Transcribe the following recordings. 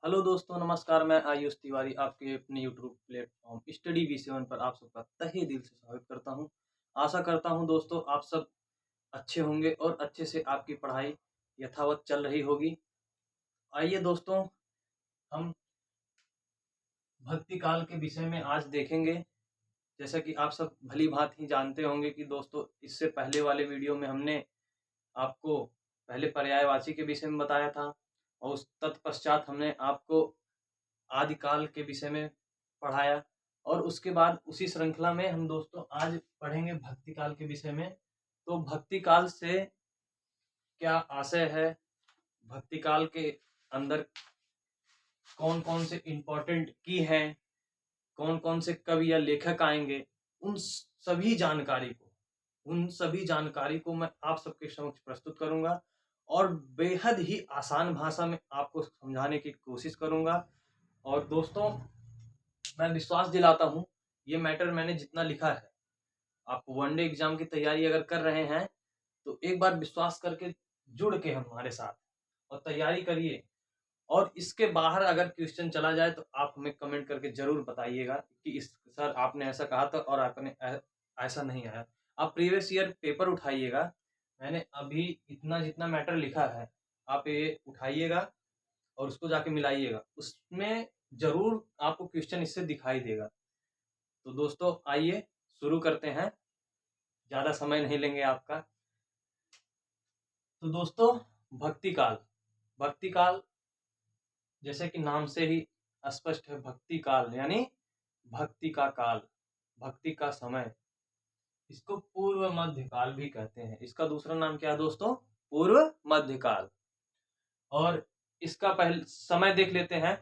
Hello दोस्तों, नमस्कार। मैं आयुष तिवारी आपके अपने यूट्यूब प्लेटफॉर्म स्टडी V7 पर आप सबका तहे दिल से स्वागत करता हूं। आशा करता हूं दोस्तों आप सब अच्छे होंगे और अच्छे से आपकी पढ़ाई यथावत चल रही होगी। आइए दोस्तों, हम भक्ति काल के विषय में आज देखेंगे। जैसा कि आप सब भली भांति ही जानते होंगे कि दोस्तों इससे पहले वाले वीडियो में हमने आपको पहले पर्यायवाची के विषय में बताया था और उस तत्पश्चात हमने आपको आदिकाल के विषय में पढ़ाया और उसके बाद उसी श्रृंखला में हम दोस्तों आज पढ़ेंगे भक्ति काल के विषय में। तो भक्ति काल से क्या आशय है, भक्ति काल के अंदर कौन कौन से इम्पोर्टेंट की हैं, कौन कौन से कवि या लेखक आएंगे, उन सभी जानकारी को मैं आप सबके समक्ष प्रस्तुत करूंगा और बेहद ही आसान भाषा में आपको समझाने की कोशिश करूंगा। और दोस्तों मैं विश्वास दिलाता हूं, ये मैटर मैंने जितना लिखा है, आप वनडे एग्जाम की तैयारी अगर कर रहे हैं तो एक बार विश्वास करके जुड़ के हमारे साथ और तैयारी करिए। और इसके बाहर अगर क्वेश्चन चला जाए तो आप हमें कमेंट करके जरूर बताइएगा कि इस सर आपने ऐसा कहा था और आपने ऐसा नहीं आया। आप प्रीवियस ईयर पेपर उठाइएगा, मैंने अभी इतना जितना मैटर लिखा है आप ये उठाइएगा और उसको जाके मिलाइएगा, उसमें जरूर आपको क्वेश्चन इससे दिखाई देगा। तो दोस्तों आइए शुरू करते हैं, ज्यादा समय नहीं लेंगे आपका। तो दोस्तों भक्ति काल जैसे कि नाम से ही स्पष्ट है, भक्ति काल यानी भक्ति का काल, भक्ति का समय। इसको पूर्व मध्य काल भी कहते हैं। इसका दूसरा नाम क्या है दोस्तों? पूर्व मध्य काल। और इसका पहले समय देख लेते हैं।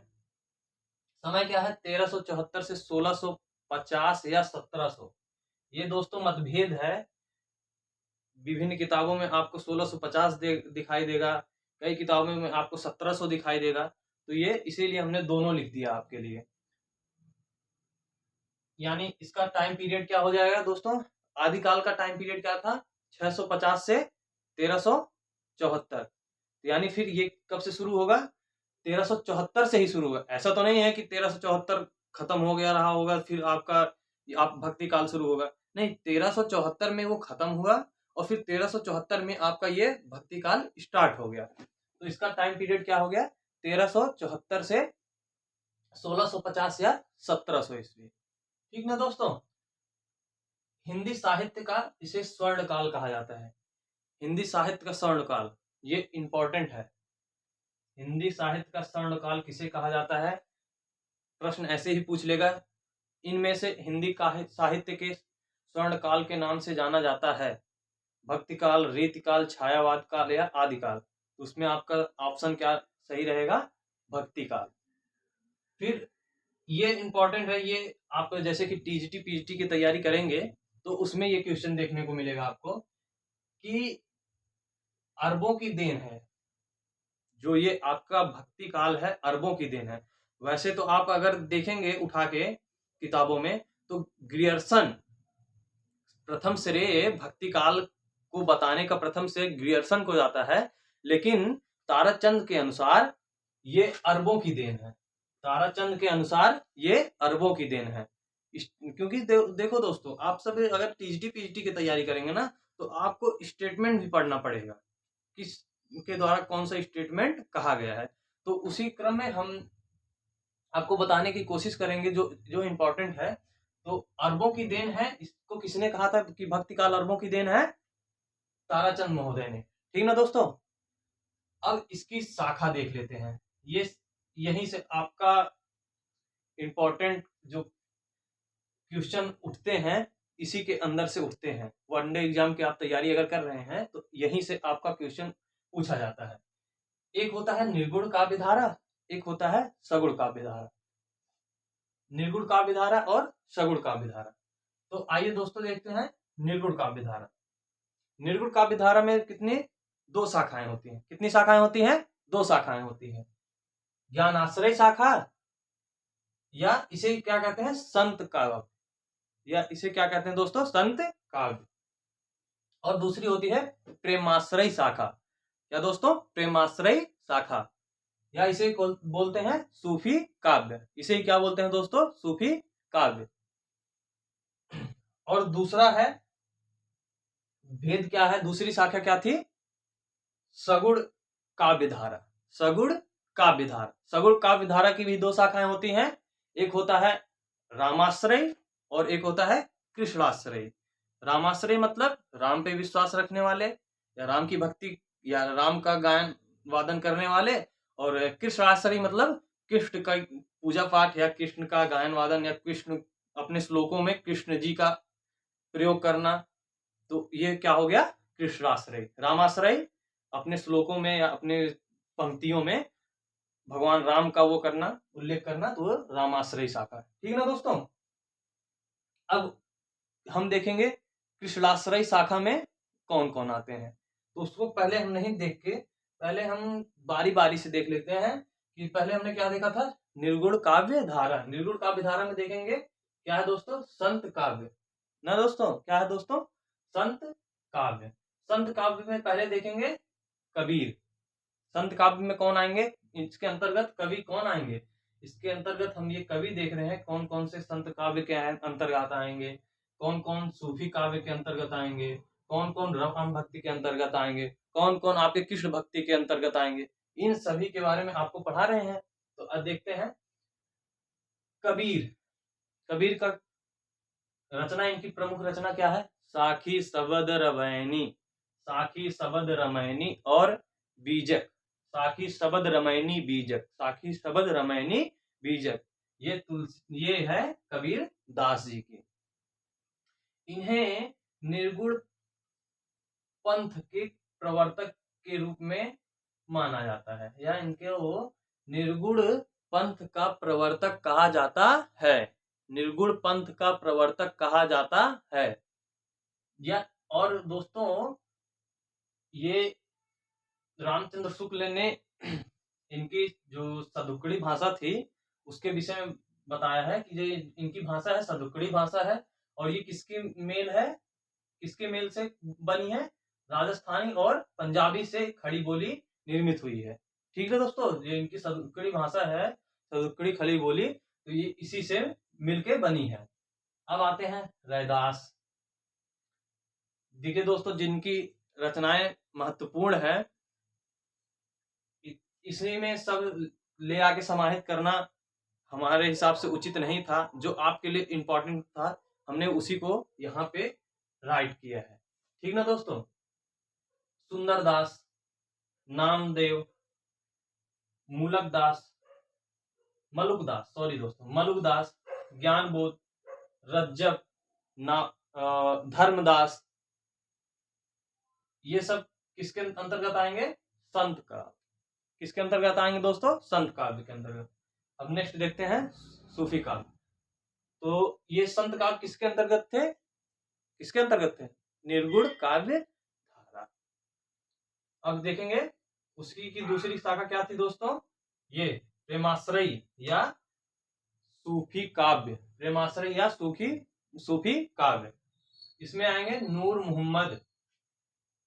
समय क्या है? 1374 से 1650 या 1700। ये दोस्तों मतभेद है, विभिन्न किताबों में आपको 1650 दिखाई देगा, कई किताबों में आपको 1700 दिखाई देगा। तो ये इसीलिए हमने दोनों लिख दिया आपके लिए। यानी इसका टाइम पीरियड क्या हो जाएगा दोस्तों? आदिकाल का टाइम पीरियड क्या था? 650 से 1374। यानी फिर ये कब से शुरू होगा? 1374 से ही शुरू होगा। ऐसा तो नहीं है कि 1374 खत्म हो गया रहा होगा फिर आप भक्ति काल शुरू होगा। नहीं, 1374 में वो खत्म हुआ और फिर 1374 में आपका ये भक्ति काल स्टार्ट हो गया। तो इसका टाइम पीरियड क्या हो गया? 1374 से 1650 या 1700 ईस्वी। ठीक ना दोस्तों? हिंदी साहित्य का इसे स्वर्ण काल कहा जाता है। हिंदी साहित्य का स्वर्ण काल, ये इंपॉर्टेंट है। हिंदी साहित्य का स्वर्ण काल किसे कहा जाता है? प्रश्न ऐसे ही पूछ लेगा। इनमें से हिंदी साहित्य के स्वर्ण काल के नाम से जाना जाता है भक्ति काल, रीति काल, छायावाद काल या आदि काल। उसमें आपका ऑप्शन क्या सही रहेगा? भक्ति काल। फिर ये इंपॉर्टेंट है, ये आप जैसे कि टीजीटी पीजीटी की तैयारी करेंगे तो उसमें ये क्वेश्चन देखने को मिलेगा आपको कि अरबों की देन है, जो ये आपका भक्ति काल है अरबों की देन है। वैसे तो आप अगर देखेंगे उठा के किताबों में तो ग्रियर्सन प्रथम श्रेय भक्ति काल को बताने का प्रथम श्रेय ग्रियर्सन को जाता है, लेकिन ताराचंद के अनुसार ये अरबों की देन है। ताराचंद के अनुसार ये अरबों की देन है। क्योंकि देखो दोस्तों, आप सब अगर टीजीटी पीजीटी की तैयारी करेंगे ना तो आपको स्टेटमेंट भी पढ़ना पड़ेगा, किस के द्वारा कौन सा स्टेटमेंट कहा गया है। तो उसी क्रम में हम आपको बताने की कोशिश करेंगे जो जो इम्पोर्टेंट है। तो अरबों की देन है, इसको किसने कहा था कि भक्ति काल अरबों की देन है? ताराचंद महोदय ने। ठीक ना दोस्तों? अब इसकी शाखा देख लेते हैं। ये यहीं से आपका इंपॉर्टेंट जो क्वेश्चन उठते हैं इसी के अंदर से उठते हैं। वनडे एग्जाम की आप तैयारी अगर कर रहे हैं तो यहीं से आपका क्वेश्चन पूछा जाता है। एक होता है निर्गुण काव्य धारा, एक होता है सगुण काव्य धारा। निर्गुण काव्य धारा और सगुण काव्य धारा। तो आइए दोस्तों देखते हैं निर्गुण काव्य धारा। निर्गुण काव्य धारा में कितनी? दो शाखाएं होती हैं। कितनी शाखाएं होती हैं? दो शाखाएं होती हैं। ज्ञानाश्रय शाखा, या इसे क्या कहते हैं? संत काव्य, या इसे क्या कहते हैं दोस्तों? संत काव्य। और दूसरी होती है प्रेमाश्रय शाखा। क्या दोस्तों? प्रेमाश्रय शाखा, या इसे बोलते हैं सूफी काव्य। इसे ही क्या बोलते हैं दोस्तों? सूफी काव्य। और दूसरा है भेद क्या है, दूसरी शाखा क्या थी? सगुण काव्यधारा। सगुण काव्यधारा। सगुण काव्यधारा की भी दो शाखाएं होती हैं, एक होता है रामाश्रय और एक होता है कृष्णाश्रय। रामाश्रय मतलब राम पे विश्वास रखने वाले या राम की भक्ति या राम का गायन वादन करने वाले, और कृष्णाश्रय मतलब कृष्ण का पूजा पाठ या कृष्ण का गायन वादन या कृष्ण अपने श्लोकों में कृष्ण जी का प्रयोग करना। तो ये क्या हो गया? कृष्णाश्रय। रामाश्रय अपने श्लोकों में या अपने पंक्तियों में भगवान राम का वो करना, उल्लेख करना, तो रामाश्रय शाखा। ठीक है ना दोस्तों? अब हम देखेंगे कृष्णाश्रय शाखा में कौन कौन आते हैं। तो उसको पहले हम नहीं देख के, पहले हम बारी बारी से देख लेते हैं कि पहले हमने क्या देखा था? निर्गुण काव्य धारा। निर्गुण काव्य धारा में देखेंगे क्या है दोस्तों? संत काव्य ना दोस्तों। क्या है दोस्तों? संत काव्य। संत काव्य में पहले देखेंगे कबीर। संत काव्य में कौन आएंगे? इसके अंतर्गत कवि कौन आएंगे? इसके अंतर्गत हम ये कवि देख रहे हैं कौन कौन से संत काव्य के अंतर्गत आएंगे, कौन कौन सूफी काव्य के अंतर्गत आएंगे, कौन कौन राम भक्ति के अंतर्गत आएंगे, कौन कौन आपके कृष्ण भक्ति के अंतर्गत आएंगे। इन सभी के बारे में आपको पढ़ा रहे हैं। तो अब देखते हैं कबीर। कबीर का रचना, इनकी प्रमुख रचना क्या है? साखी सबद रमैनी। साखी सबद रमैनी और बीजक। साखी सबद रमैनी बीजक। साखी सबद रमैनी बीजक। ये है कबीर दास जी की। इन्हें निर्गुण पंथ के प्रवर्तक के रूप में माना जाता है, या इनके वो निर्गुण पंथ का प्रवर्तक कहा जाता है। निर्गुण पंथ का प्रवर्तक कहा जाता है। या और दोस्तों, ये रामचंद्र शुक्ल ने इनकी जो सदुक्कड़ी भाषा थी उसके विषय में बताया है कि ये इनकी भाषा है सदुक्कड़ी भाषा है, और ये किसके मेल है? किसके मेल से बनी है? राजस्थानी और पंजाबी से खड़ी बोली निर्मित हुई है। ठीक है दोस्तों, ये इनकी सदुक्कड़ी भाषा है, सदुक्कड़ी खड़ी बोली, तो ये इसी से मिलके बनी है। अब आते हैं रैदास। देखिए दोस्तों, जिनकी रचनाएं महत्वपूर्ण है, इसी में सब ले आके समाहित करना हमारे हिसाब से उचित नहीं था। जो आपके लिए इम्पोर्टेंट था हमने उसी को यहाँ पे राइट किया है। ठीक ना दोस्तों? सुंदरदास, नामदेव, मूलकदास, मलुकदास, सॉरी दोस्तों, मलुकदास, ज्ञानबोध, रज्जब, धर्मदास, ये सब किसके अंतर्गत आएंगे? संत का। किसके अंतर्गत आएंगे दोस्तों? संत काव्य के अंतर्गत। अब नेक्स्ट देखते हैं सूफी काव्य। तो ये संत काव्य किसके अंतर्गत थे? किसके अंतर्गत थे? निर्गुण काव्य धारा। अब देखेंगे उसकी की दूसरी शाखा क्या थी दोस्तों? ये प्रेमाश्रय या सूफी काव्य। प्रेमाश्रय या सूफी काव्य। इसमें आएंगे नूर मोहम्मद।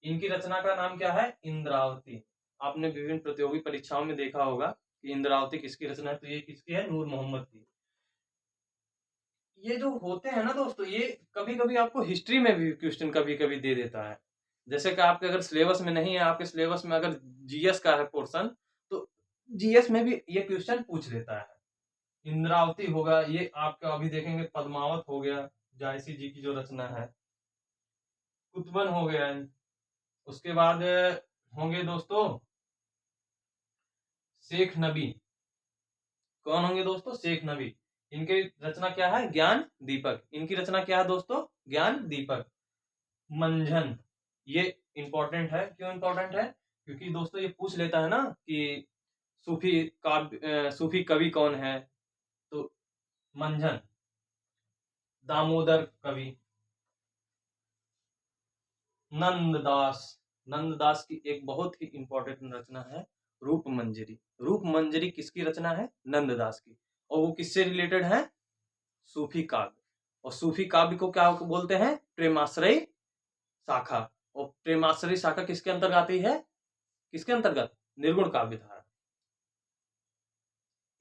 इनकी रचना का नाम क्या है? इंद्रावती। आपने विभिन्न प्रतियोगी परीक्षाओं में देखा होगा कि इंद्रावती किसकी रचना है, तो ये किसकी है? नूर मोहम्मद की। ये जो होते हैं ना दोस्तों, ये कभी कभी आपको हिस्ट्री में भी क्वेश्चन कभी कभी दे देता है। जैसे कि आपके अगर सिलेबस में नहीं है, आपके सिलेबस में अगर जीएस का है पोर्शन, तो जीएस में भी ये क्वेश्चन पूछ लेता है। इंद्रावती होगा, ये आपका अभी देखेंगे पद्मावत हो गया, जायसी जी की जो रचना है। कुतुबन हो गया। उसके बाद होंगे दोस्तों शेख नबी। कौन होंगे दोस्तों? शेख नबी। इनकी रचना क्या है? ज्ञान दीपक। इनकी रचना क्या है दोस्तों? ज्ञान दीपक। मंझन, ये इंपॉर्टेंट है। क्यों इंपॉर्टेंट है? क्योंकि दोस्तों ये पूछ लेता है ना कि सूफी कवि कौन है, तो मंझन। दामोदर कवि। नंददास। नंददास की एक बहुत ही इंपॉर्टेंट रचना है रूप मंजरी। रूप मंजरी किसकी रचना है? नंददास की। और वो किससे रिलेटेड है? सूफी काव्य। और सूफी काव्य को क्या बोलते हैं? प्रेमाश्रय शाखा। और प्रेमाश्रय शाखा किसके अंतर्गत आती है? किसके अंतर्गत? निर्गुण काव्य धारा।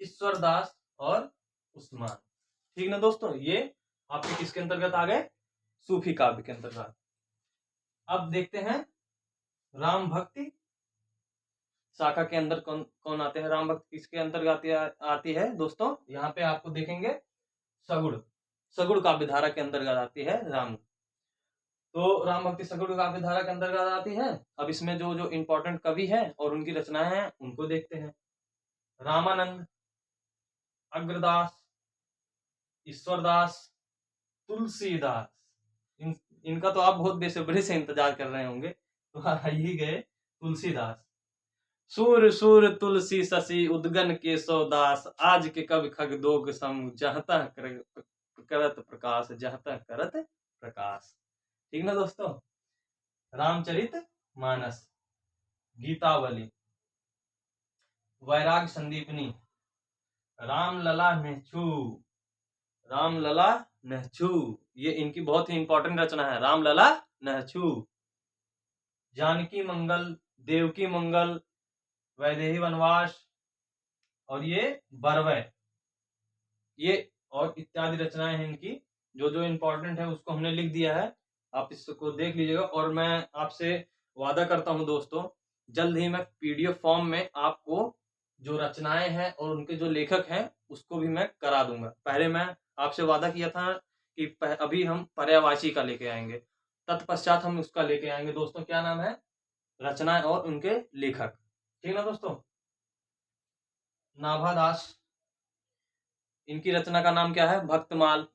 ईश्वरदास और उस्मान। ठीक ना दोस्तों, ये आपके किसके अंतर्गत आ गए? सूफी काव्य के अंतर्गत। अब देखते हैं राम भक्ति शाखा के अंदर कौन कौन आते हैं। राम भक्ति किसके अंतर्गत आती है दोस्तों? यहाँ पे आपको देखेंगे सगुड़, सगुड़ काव्य धारा के अंतर्गत आती है राम। तो राम भक्ति सगुड़ काव्य धारा के अंतर्गत आती है। अब इसमें जो जो इंपॉर्टेंट कवि हैं और उनकी रचनाएं हैं उनको देखते हैं। रामानंद, अग्रदास, ईश्वरदास, तुलसीदास। इनका तो आप बहुत बेसब्री से इंतजार कर रहे होंगे, तो ही गए तुलसीदास। सूर सूर तुलसी शशि उद्गन के सौदास, आज के कवि खगदोग सम, जहता करत प्रकाश, जहता करत प्रकाश। ठीक ना दोस्तों? रामचरित मानस, गीतावली, वैराग संदीपनी, रामलला नेछु, रामलला नेछु, ये इनकी बहुत ही इंपॉर्टेंट रचना है, रामलला नेछु। जानकी मंगल, देवकी मंगल, वैदेही वनवास, और ये बरवय, ये और इत्यादि रचनाएं हैं इनकी। जो जो इंपॉर्टेंट है उसको हमने लिख दिया है, आप इसको देख लीजिएगा। और मैं आपसे वादा करता हूं दोस्तों, जल्द ही मैं पीडीएफ फॉर्म में आपको जो रचनाएं हैं और उनके जो लेखक हैं उसको भी मैं करा दूंगा। पहले मैं आपसे वादा किया था कि अभी हम पर्यायवाची का लेके आएंगे, तत्पश्चात हम उसका लेके आएंगे दोस्तों। क्या नाम है? रचनाएं और उनके लेखक। ठीक ना दोस्तों? नाभादास, इनकी रचना का नाम क्या है? भक्तमाल।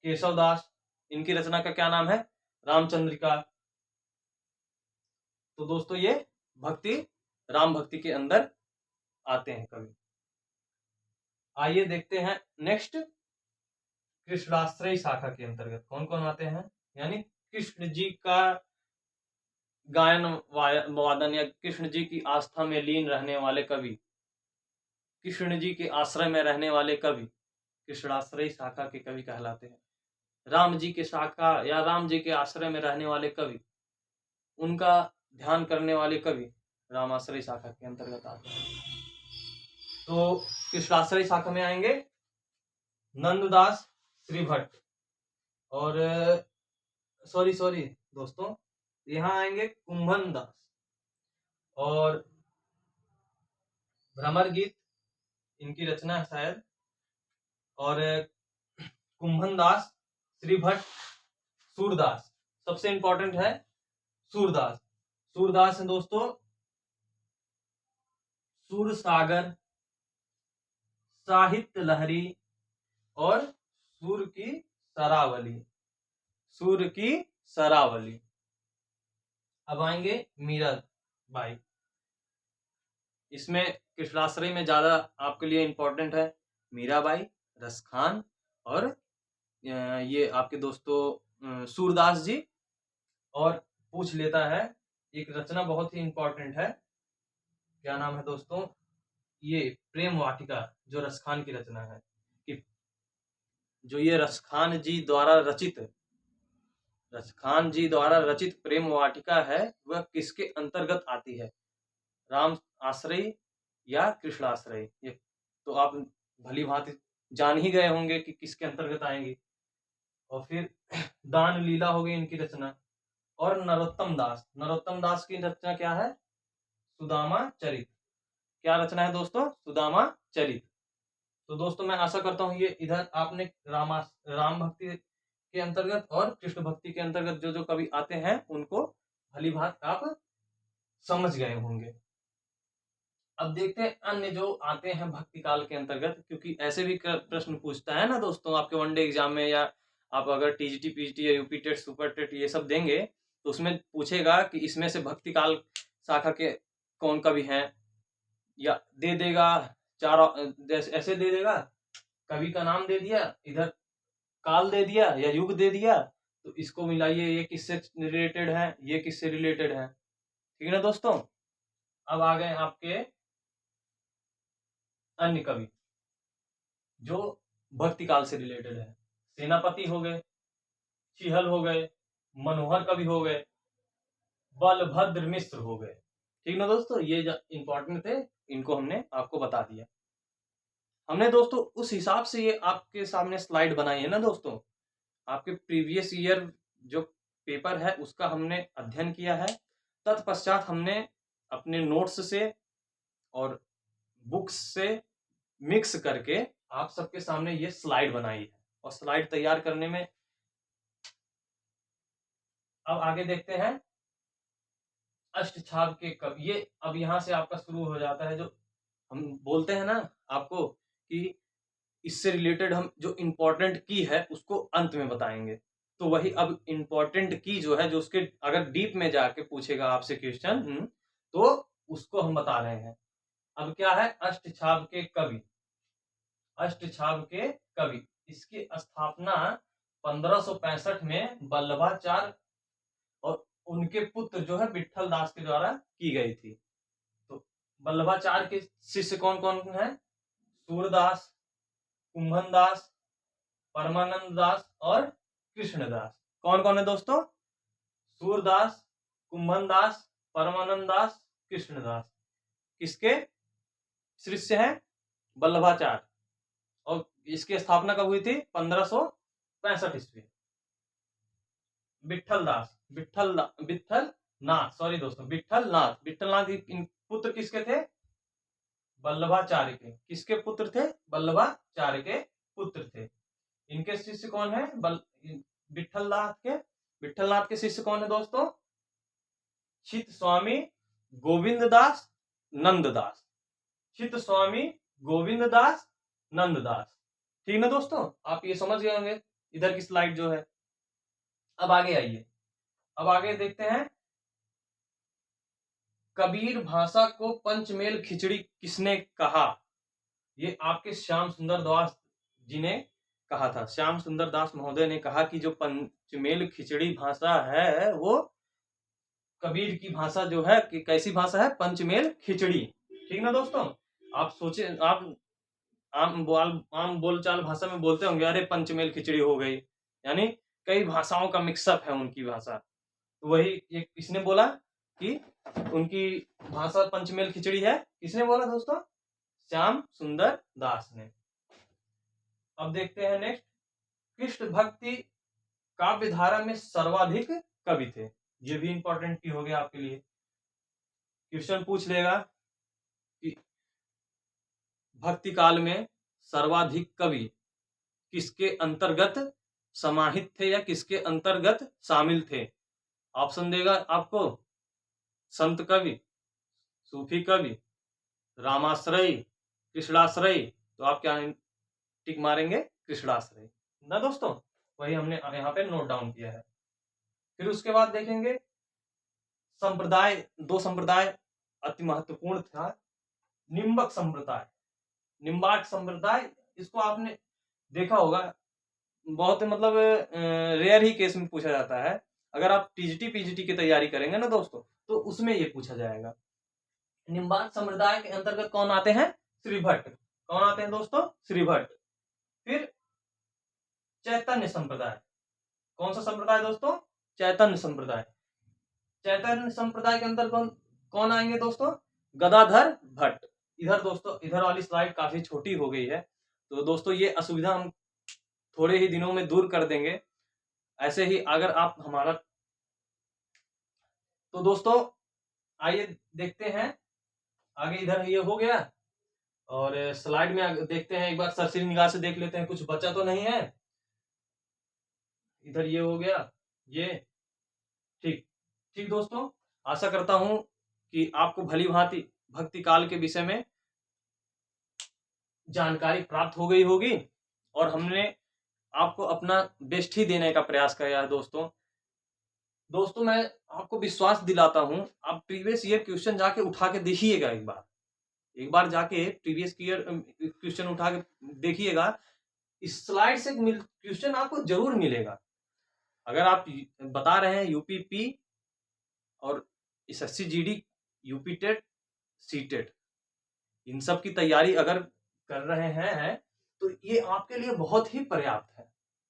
केशवदास, इनकी रचना का क्या नाम है? रामचंद्रिका। तो दोस्तों ये भक्ति, राम भक्ति के अंदर आते हैं कवि। आइए देखते हैं नेक्स्ट, कृष्णाश्रयी शाखा के अंतर्गत कौन कौन आते हैं। यानी कृष्ण जी का गायन वादन या कृष्ण जी की आस्था में लीन रहने वाले कवि, कृष्ण जी के आश्रय में रहने वाले कवि कृष्णाश्रयी शाखा के कवि कहलाते हैं। राम जी के शाखा या राम जी के आश्रय में रहने वाले कवि, उनका ध्यान करने वाले कवि रामाश्रयी शाखा के अंतर्गत आते हैं। तो कृष्णाश्रयी शाखा में आएंगे नंददास, श्रीभट्ट, और सॉरी दोस्तों, यहाँ आएंगे कुंभन दास और भ्रमर गीत, इनकी रचना है शायद। और कुंभन दास, श्रीभट्ट, सूरदास, सबसे इंपॉर्टेंट है सूरदास। सूरदास है दोस्तों सूर सागर, साहित्य लहरी और सूर की सरावली, सूर की सरावली। अब आएंगे मीरा बाई। इसमें कृष्णाश्रयी में ज्यादा आपके लिए इंपॉर्टेंट है मीराबाई, रसखान और ये आपके दोस्तों सूरदास जी। और पूछ लेता है एक रचना बहुत ही इंपॉर्टेंट है, क्या नाम है दोस्तों? ये प्रेम वाटिका, जो रसखान की रचना है। कि जो ये रसखान जी द्वारा रचित प्रेम वाटिका है, वह किसके अंतर्गत आती है? राम आश्रय या कृष्णाश्रय? ये तो आप भली भांति जान ही गए होंगे कि किसके अंतर्गत आएंगी। और फिर दान लीला हो गई इनकी रचना। और नरोत्तम दास की रचना क्या है? सुदामा चरित। क्या रचना है दोस्तों? सुदामा चरित। तो दोस्तों मैं आशा करता हूँ ये इधर आपने राम भक्ति के अंतर्गत और कृष्ण भक्ति के अंतर्गत जो जो कवि आते हैं उनको भली भांति आप समझ गए होंगे। अब देखते हैं अन्य जो आते हैं भक्ति काल के अंतर्गत, क्योंकि ऐसे भी प्रश्न पूछता है ना दोस्तों आपके वनडे एग्जाम में, या आप अगर टीजीटी, पीजीटी या यूपी टेट, सुपर टेट ये सब देंगे तो उसमें पूछेगा कि इसमें से भक्ति काल शाखा के कौन कवि हैं, या दे देगा चार ऐसे दे देगा, कवि का नाम दे दिया, इधर काल दे दिया या युग दे दिया, तो इसको मिलाइए, ये किससे रिलेटेड है, ये किससे रिलेटेड है। ठीक है ना दोस्तों? अब आ गए आपके अन्य कवि जो भक्ति काल से रिलेटेड है। सेनापति हो गए, चिहल हो गए, मनोहर कवि हो गए, बलभद्र मिश्र हो गए। ठीक ना दोस्तों? ये इंपॉर्टेंट थे, इनको हमने आपको बता दिया। हमने दोस्तों उस हिसाब से ये आपके सामने स्लाइड बनाई है ना दोस्तों। आपके प्रीवियस ईयर जो पेपर है उसका हमने अध्ययन किया है, तत्पश्चात हमने अपने नोट्स से और बुक्स से मिक्स करके आप सबके सामने ये स्लाइड बनाई है। और स्लाइड तैयार करने में अब आगे देखते हैं अष्टछाप के कवि। ये अब यहाँ से आपका शुरू हो जाता है, जो हम बोलते हैं ना आपको कि इससे रिलेटेड हम जो इम्पोर्टेंट की है उसको अंत में बताएंगे। तो वही अब इम्पोर्टेंट की जो है, जो उसके अगर डीप में जाके पूछेगा आपसे क्वेश्चन, तो उसको हम बता रहे हैं। अब क्या है अष्टछाप के कवि। अष्टछाप के कवि, इसकी स्थापना 1565 में वल्लभाचार्य और उनके पुत्र जो है विट्ठल दास के द्वारा की गई थी। तो वल्लभाचार्य के शिष्य कौन कौन है? सूरदास, कुंभन दास, परमानंद दास और कृष्णदास। कौन कौन है दोस्तों? सूरदास, कुंभन दास, परमानंद दास, कृष्णदास। किसके शिष्य हैं? वल्लभाचार्य। और इसकी स्थापना कब हुई थी? 1565 ईस्वी। विट्ठलनाथ, सॉरी दोस्तों, विट्ठलनाथ इन पुत्र किसके थे? वल्लभाचार्य के। किसके पुत्र थे? वल्लभाचार्य के पुत्र थे। इनके शिष्य कौन है? विट्ठलनाथ के। विट्ठलनाथ के शिष्य कौन है दोस्तों? चित स्वामी गोविंददास नंददास। चित स्वामी गोविंददास नंददास। ठीक ना दोस्तों, आप ये समझ गए होंगे इधर की स्लाइड जो है। अब आगे आइए, अब आगे देखते हैं कबीर भाषा को पंचमेल खिचड़ी किसने कहा? ये आपके श्याम सुंदर दास जी ने कहा था। श्याम सुंदर दास महोदय ने कहा कि जो पंचमेल खिचड़ी भाषा है वो कबीर की भाषा जो है कि कैसी भाषा है? पंचमेल खिचड़ी। ठीक ना दोस्तों, आप सोचे, आप आम बोलचाल भाषा में बोलते होंगे अरे पंचमेल खिचड़ी हो गई, यानी कई भाषाओं का मिक्सअप है उनकी भाषा। तो वही एक किसने बोला कि उनकी भाषा पंचमेल खिचड़ी है? किसने बोला दोस्तों? श्याम सुंदर दास ने। अब देखते हैं नेक्स्ट, कृष्ण भक्ति काव्य धारा में सर्वाधिक कवि थे। ये भी इंपॉर्टेंट की हो गया आपके लिए। क्वेश्चन पूछ लेगा कि भक्ति काल में सर्वाधिक कवि किसके अंतर्गत समाहित थे या किसके अंतर्गत शामिल थे? ऑप्शन देगा आपको, संत कवि, सूफी कवि, रामाश्रयी, कृष्णाश्रयी। तो आप क्या टिक मारेंगे? कृष्णाश्रयी ना दोस्तों, वही हमने यहाँ पे नोट डाउन किया है। फिर उसके बाद देखेंगे संप्रदाय, दो संप्रदाय अति महत्वपूर्ण था। निम्बक संप्रदाय, निम्बार्क संप्रदाय, इसको आपने देखा होगा, बहुत मतलब रेयर ही केस में पूछा जाता है। अगर आप टीजीटी पीजीटी की तैयारी करेंगे ना दोस्तों, तो उसमें ये पूछा जाएगा। निम्बार्क संप्रदाय के अंतर्गत कौन आते हैं? श्री भट्ट। कौन आते हैं दोस्तों? श्री भट्ट। फिर चैतन्य संप्रदाय। कौन सा संप्रदाय दोस्तों? चैतन्य संप्रदाय। चैतन्य संप्रदाय के अंदर कौन आएंगे दोस्तों? गदाधर भट्ट। इधर दोस्तों, इधर वाली स्लाइड काफी छोटी हो गई है, तो दोस्तों ये असुविधा हम थोड़े ही दिनों में दूर कर देंगे। ऐसे ही अगर आप हमारा, तो दोस्तों आइए देखते हैं आगे। इधर ये हो गया और स्लाइड में देखते हैं, एक बार सरसरी निगाह से देख लेते हैं कुछ बचा तो नहीं है। इधर ये हो गया, ये ठीक ठीक दोस्तों, आशा करता हूं कि आपको भली भांति भक्ति काल के विषय में जानकारी प्राप्त हो गई होगी और हमने आपको अपना बेस्ट ही देने का प्रयास किया है दोस्तों मैं आपको विश्वास दिलाता हूं, आप प्रीवियस ईयर क्वेश्चन जाके उठा के देखिएगा। एक बार जाके प्रीवियस ईयर क्वेश्चन उठा के देखिएगा, इस स्लाइड से क्वेश्चन आपको जरूर मिलेगा। अगर आप बता रहे हैं यूपीपी और SSC GD, UP TET, C TET, इन सब की तैयारी अगर कर रहे हैं तो ये आपके लिए बहुत ही पर्याप्त है,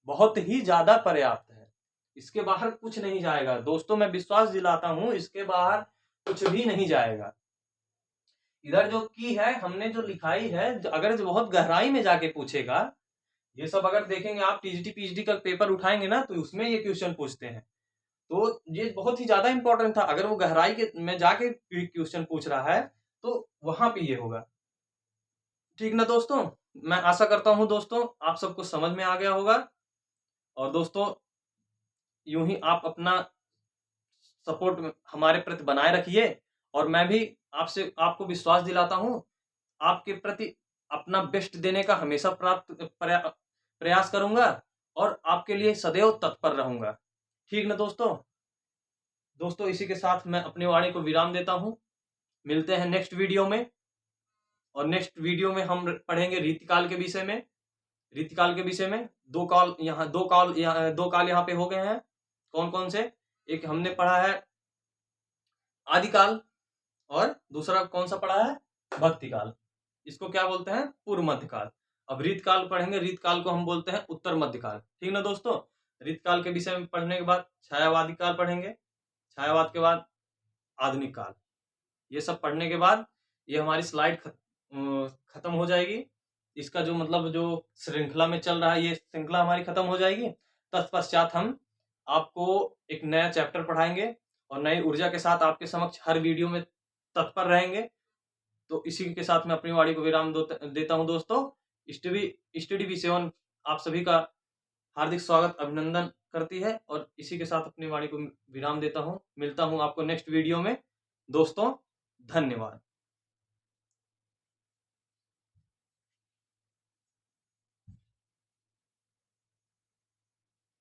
बहुत ही ज्यादा पर्याप्त है। इसके बाहर कुछ नहीं जाएगा दोस्तों, मैं विश्वास दिलाता हूं, इसके बाहर कुछ भी नहीं जाएगा। इधर जो की है हमने जो लिखाई है, अगर जो बहुत गहराई में जाके पूछेगा, ये सब अगर देखेंगे आप टीजीटी पीएचडी का पेपर उठाएंगे ना, तो उसमें ये क्वेश्चन पूछते हैं। तो ये बहुत ही ज्यादा इंपॉर्टेंट था। अगर वो गहराई के में जाके क्वेश्चन पूछ रहा है तो वहां पे ये होगा। ठीक ना दोस्तों, मैं आशा करता हूं दोस्तों आप सबको समझ में आ गया होगा। और दोस्तों यूं ही आप अपना सपोर्ट हमारे प्रति बनाए रखिए, और मैं भी आपसे आपको विश्वास दिलाता हूं, आपके प्रति अपना बेस्ट देने का हमेशा प्रयास करूंगा, और आपके लिए सदैव तत्पर रहूंगा। ठीक ना दोस्तों, दोस्तों इसी के साथ मैं अपनी वाणी को विराम देता हूं। मिलते हैं नेक्स्ट वीडियो में, और नेक्स्ट वीडियो में हम पढ़ेंगे रीतिकाल के विषय में। रीतिकाल के विषय में दो काल यहाँ पे हो गए हैं। कौन कौन से? एक हमने पढ़ा है आदिकाल, और दूसरा कौन सा पढ़ा है? भक्ति काल। इसको क्या बोलते हैं? पूर्व मध्य काल। अब रीतकाल पढ़ेंगे, रीतकाल को हम बोलते हैं उत्तर मध्य काल। ठीक ना दोस्तों, रीतकाल के विषय में पढ़ने के बाद छायावादी काल पढ़ेंगे, छायावाद के बाद आधुनिक काल। ये सब पढ़ने के बाद ये हमारी स्लाइड खत्म हो जाएगी। इसका जो मतलब जो श्रृंखला में चल रहा है, ये श्रृंखला हमारी खत्म हो जाएगी। तत्पश्चात हम आपको एक नया चैप्टर पढ़ाएंगे, और नई ऊर्जा के साथ आपके समक्ष हर वीडियो में तत्पर रहेंगे। तो इसी के साथ मैं अपनी वाणी को विराम देता हूं दोस्तों। स्टडी V7 आप सभी का हार्दिक स्वागत अभिनंदन करती है, और इसी के साथ अपनी वाणी को विराम देता हूं। मिलता हूं आपको नेक्स्ट वीडियो में दोस्तों। धन्यवाद।